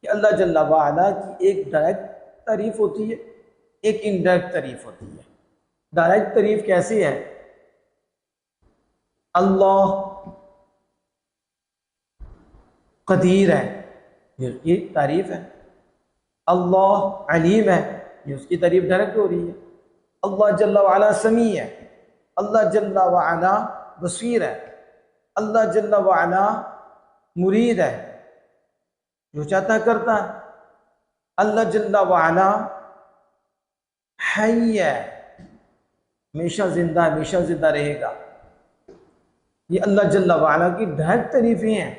कि अल्लाह जल्ला वाला की एक डायरेक्ट तारीफ होती है, एक इनडायरेक्ट तारीफ होती है। डायरेक्ट तारीफ कैसी है? अल्लाह कदीर है, ये उसकी तारीफ है। अल्लाह अलीम है, ये उसकी तारीफ डायरेक्ट हो रही है। अल्लाह जल्ला वाला समी है, अल्लाह जल्ला वाला बसीर है, अल्लाह जल्ला वाला मुरीद है, जो चाहता है करता है। अल्लाह जल्ला वाला हई है, हमेशा जिंदा, हमेशा जिंदा रहेगा। ये अल्लाह जल्ला वाला की डायरेक्ट तारीफें हैं।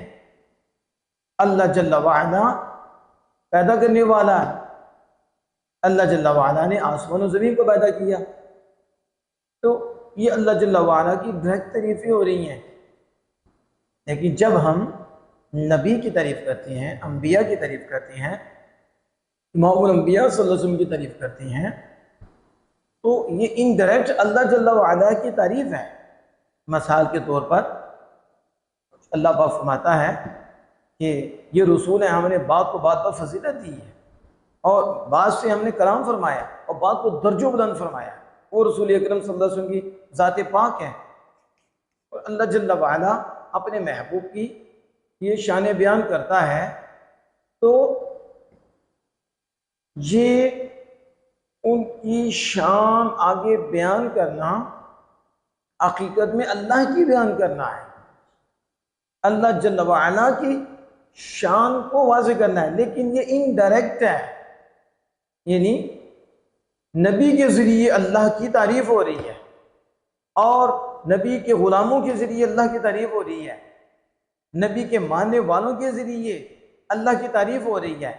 अल्लाह जल्ला वाला पैदा करने वाला है, अल्लाह जल्ला वाला ने आसमान और ज़मीन को पैदा किया। तो ये अल्लाह जल्ला वाला की डायरेक्ट तारीफें हो रही हैं। लेकिन जब हम नबी की तारीफ करते हैं, अम्बिया की तारीफ करते हैं, इमामुल अम्बिया सल्लल्लाहु अलैहि वसल्लम की तारीफ करते हैं, तो ये इनडायरेक्ट अल्लाह जल्ला वाला की तारीफ है। मिसाल के तौर पर अल्लाह पाक फरमाता है कि ये रसूल है, हमने बात को बात पर फजीलत दी है और बात से हमने कलाम फरमाया और बात को दर्जो बुलंद फरमाया। वो रसूल अकरम सल्लल्लाहु अलैहि वसल्लम की ज़ात पाक है और अल्लाह जल्ला वाला अपने महबूब की ये शान बयान करता है। तो ये उनकी शान आगे बयान करना हकीकत में अल्लाह की बयान करना है, अल्लाह जल्ला वाला की शान को वाज़ेह करना है। लेकिन ये इनडायरेक्ट है, यानी नबी के ज़रिए अल्लाह की तारीफ़ हो रही है और नबी के ग़ुलामों के ज़रिए अल्लाह की तारीफ़ हो रही है, नबी के मानने वालों के ज़रिए अल्लाह की तारीफ़ हो रही है।